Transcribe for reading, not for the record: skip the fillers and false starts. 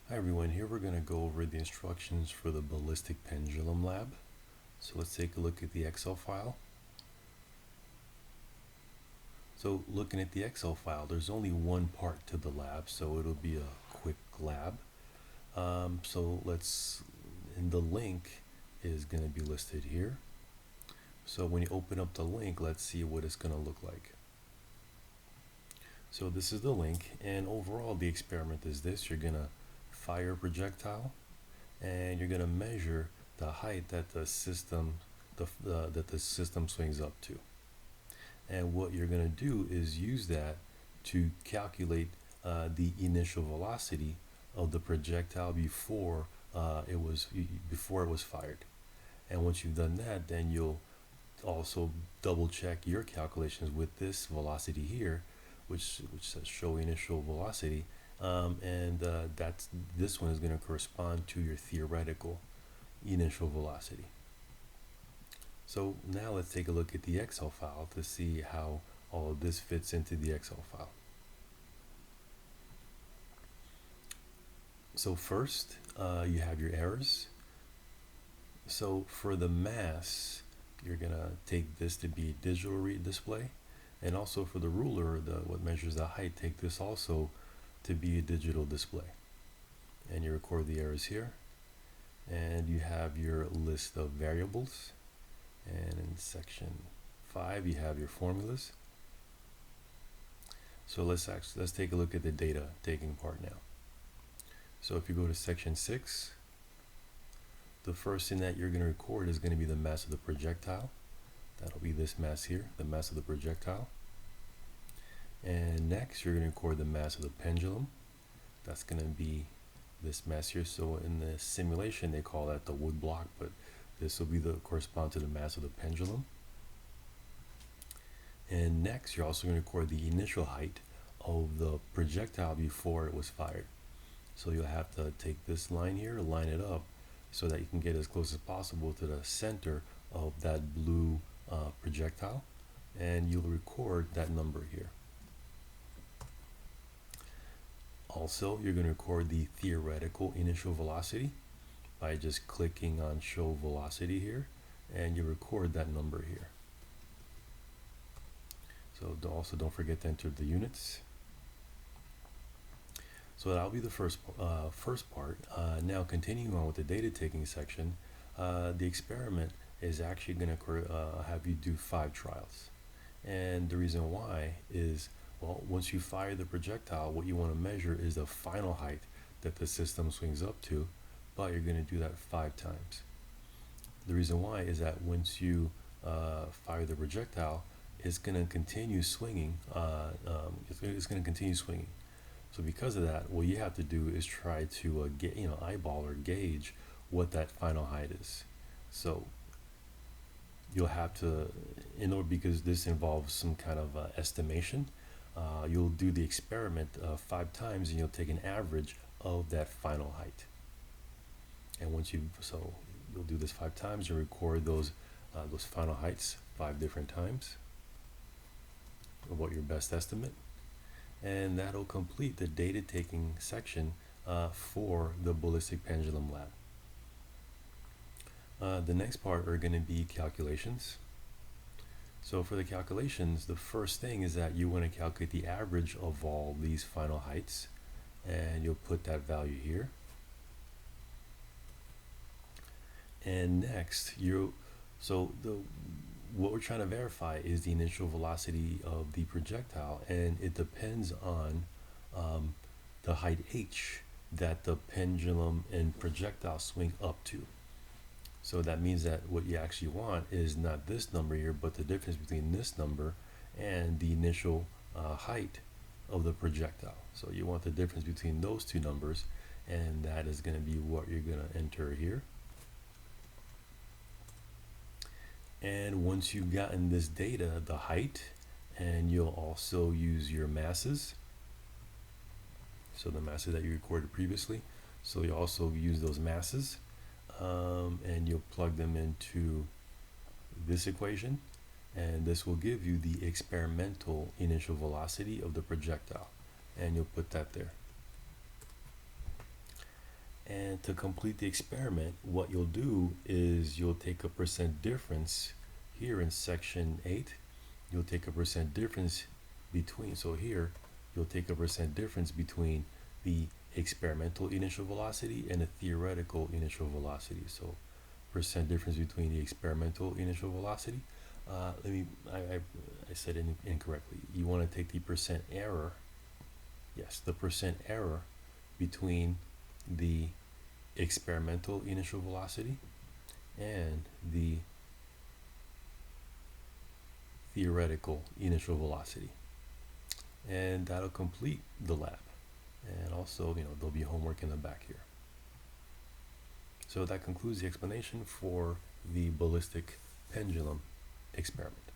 Hi everyone, here we're going to go over the instructions for the ballistic pendulum lab. So let's take a look at the Excel file. So looking at the Excel file, there's only one part to the lab, so it'll be a quick lab. And the link is going to be listed here. So when you open up the link, let's see what it's going to look like. So this is the link, and overall the experiment is this. You're going to fire a projectile, and you're going to measure the height that the system swings up to. And what you're going to do is use that to calculate the initial velocity of the projectile it was fired. And once you've done that, then you'll also double check your calculations with this velocity here, which says show initial velocity, that's this one is going to correspond to your theoretical initial velocity. So now let's take a look at the Excel file to see how all of this fits into the Excel file. So first, you have your errors. So for the mass, you're gonna take this to be a digital display, and also for the ruler, what measures the height, take this also to be a digital display. And you record the errors here, and you have your list of variables, and in section 5 you have your formulas. So let's take a look at the data taking part now. So if you go to section 6, the first thing that you're going to record is going to be the mass of the projectile. That'll be this mass here, the mass of the projectile. And next you're going to record the mass of the pendulum. That's going to be this mass here. So in the simulation they call that the wood block, but this will be correspond to the mass of the pendulum. And next you're also going to record the initial height of the projectile before it was fired. So you'll have to take this line here, line it up so that you can get as close as possible to the center of that blue projectile, and you'll record that number here. Also, you're going to record the theoretical initial velocity by just clicking on show velocity here, and you record that number here. So also don't forget to enter the units. So that'll be the first part. Now continuing on with the data taking section, the experiment is actually going to have you do 5 trials. And the reason why is, well, once you fire the projectile, what you want to measure is the final height that the system swings up to, but you're going to do that 5 times. The reason why is that once you fire the projectile, it's going to continue swinging. It's going to continue swinging. So because of that, what you have to do is try to eyeball or gauge what that final height is. So you'll have to, because this involves some kind of estimation, you'll do the experiment 5 times, and you'll take an average of that final height. And you'll do this 5 times and record those final heights 5 different times about your best estimate. And that'll complete the data taking section for the ballistic pendulum lab. The next part are going to be calculations. So for the calculations, the first thing is that you want to calculate the average of all these final heights, and you'll put that value here. And next, what we're trying to verify is the initial velocity of the projectile, and it depends on the height h that the pendulum and projectile swing up to. So that means that what you actually want is not this number here, but the difference between this number and the initial height of the projectile. So you want the difference between those two numbers, and that is going to be what you're going to enter here. And once you've gotten this data, the height, and you'll also use your masses, so the masses that you recorded previously, so you also use those masses, and you'll plug them into this equation, and this will give you the experimental initial velocity of the projectile, and you'll put that there. And to complete the experiment, what you'll do is you'll take a percent difference here in section 8. You'll take a percent difference between, so here, you'll take a percent difference between the experimental initial velocity and the theoretical initial velocity. So percent difference between the experimental initial velocity. I said it incorrectly. You want to take the percent error, yes, the percent error between the experimental initial velocity and the theoretical initial velocity. And that'll complete the lab. And also, there'll be homework in the back here. So that concludes the explanation for the ballistic pendulum experiment.